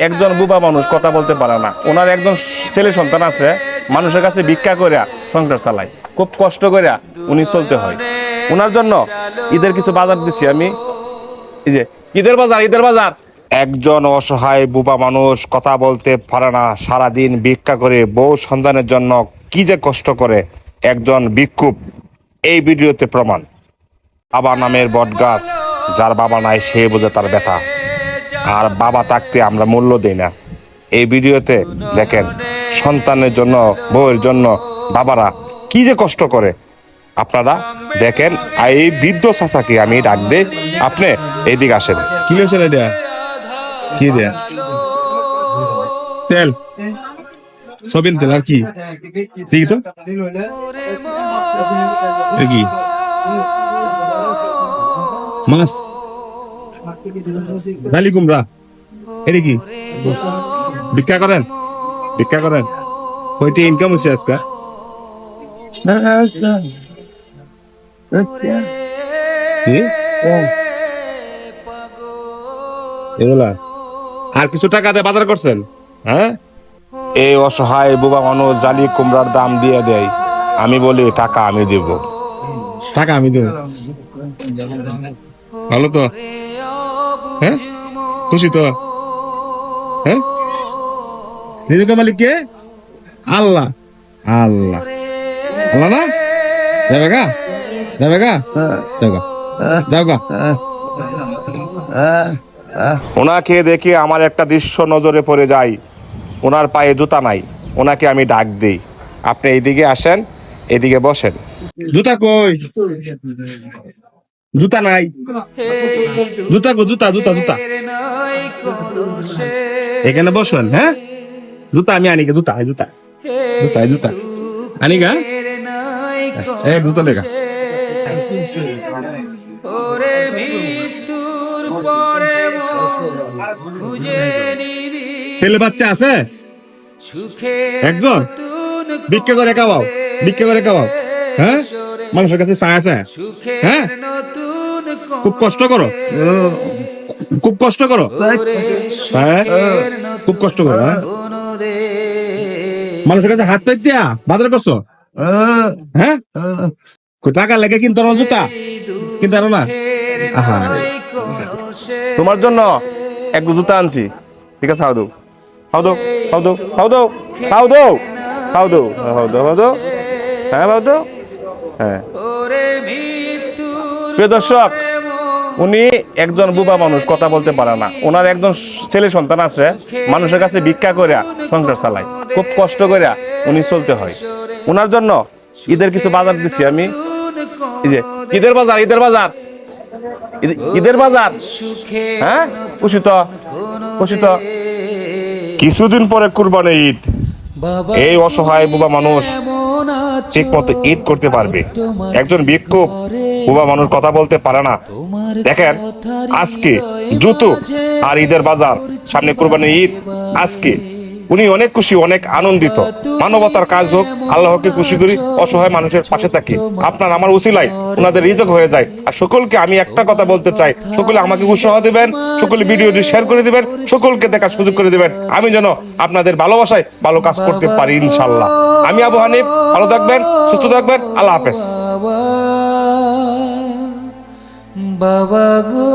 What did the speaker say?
একজন বুবা মানুষ কথা বলতে পারে না, ওনার একজন ছেলে সন্তান আছে, মানুষের কাছে ভিক্ষা করে সংসার চালায়, খুব কষ্ট করে উনি চলতে হয়। ওনার জন্য ঈদের কিছু বাজার দিচ্ছি আমি, এই যে ঈদের বাজার। একজন অসহায় বুবা মানুষ কথা বলতে পারে না, সারাদিন ভিক্ষা করে বউ সন্তানের জন্য কি যে কষ্ট করে একজন ভিক্ষুক, এই ভিডিওতে প্রমাণ। বাবা নামের বটগাছ, যার বাবা নাই সে বোঝে তার ব্যথা, আর বাবা থাকতে আমরা মূল্য দেই না। এই ভিডিওতে দেখেন সন্তানের জন্য, বউয়ের জন্য বাবারা কি যে কষ্ট করে, আপনারা দেখেন। আর এই বৃদ্ধ চাচাকে আমি ডাক দে, আপনি এইদিকে আসেন। কি লেছে এটা? কি দেয়া তেল, সবিন তেল আর কি ঠিক তো কি মাছ ডালি কুমড়া, এটা কি ভিক্ষা করেন? ভিক্ষা করেন? কয়টি ইনকাম হচ্ছে আজকে? এগুলা আর কিছু টাকা দিয়ে বাজার করছেন? হ্যাঁ, এই অসহায় বুবা মানুষ জালি কুমড়ার দাম দিয়ে দেয়, আমি বলি টাকা আমি দেব। টাকা আমি দেব, ভালো তো? হ্যাঁ, খুশি তো? হ্যাঁ, নিজেকে মালিক কে? আল্লাহ। আল্লাহ আল্লাহ না যাবে গা, যাবে গা, যাও গা, যাও গা। ওনাকে দেখে আমার একটা দৃশ্য নজরে পড়ে যায়, ওনার পায়ে জুতা নাই। ওনাকে আমি ডাক দিই, আপনি এইদিকে আসেন, এদিকে বসেন। জুতা কই? জুতা নাই। জুতা কো? জুতা জুতা জুতা এখানে বসেন। হ্যাঁ, জুতা আমি আনি গে, জুতা জুতা জুতা জুতা আনি গা, জুতা লেগা। ছেলে বাচ্চা আছে একজন? ভিক্ষা করে খাওয়াও, ভিক্ষা করে খাওয়াও। হ্যাঁ, মানুষের কাছে চা আছে? হ্যাঁ, খুব কষ্ট করো, খুব কষ্ট করো। হ্যাঁ, খুব কষ্ট করো। হ্যাঁ, মানুষের কাছে হাত পাইতে দিয়া বাজার করছো? হ্যাঁ, টাকা লেগে কিনতো না জুতা, কিনতে পারো না? তোমার জন্য এক জুতা আনছি, ঠিক আছে? হাউ দো, হাউ দো, হাউ দো, হাউ দো, হাউ দো, হাউ দো, হাউ দো, হাউ দো, হ্যাঁ হাউ দো, হ্যাঁ। প্রিয় দর্শক, উনি একজন বুবা মানুষ, কথা বলতে পারে না, ওনার একজন ছেলে সন্তান আছে, মানুষের কাছে ভিক্ষা করে সংসার চালায়, খুব কষ্ট করে উনি চলতে হয়। ওনার জন্য ঈদের কিছু বাজার দিচ্ছি আমি, এই যে ঈদের বাজার। ঈদের বাজার, হ্যাঁ, খুশি তো? খুশি তো? কিছুদিন পরে কুরবানি ঈদ, এই অসহায় বুবা মানুষ ঠিক মতো ঈদ করতে পারবে। একজন ভিক্ষুক বুবা মানুষ কথা বলতে পারে না। দেখেন আজকে জুতো আর ঈদের বাজার, সামনে কুরবানির ঈদ, আজকে উনি অনেক খুশি, অনেক আনন্দিত। মানবতার কাজ হোক, আল্লাহকে খুশি করি, অসহায় মানুষের পাশে থাকি। আপনার আমার উসিলাই ওনাদের রিজক হয়ে যায়। আর সকলকে আমি একটা কথা বলতে চাই, সকলে আমাকে উৎসাহ দিবেন, সকলে ভিডিওটি শেয়ার করে দিবেন, সকলকে দেখার সুযোগ করে দিবেন, আমি যেন আপনাদের ভালোবাসায় ভালো কাজ করতে পারি ইনশাল্লাহ। আমি আবু হানিফ, ভালো থাকবেন, সুস্থ থাকবেন, আল্লাহ হাফেজ। বাবা গো।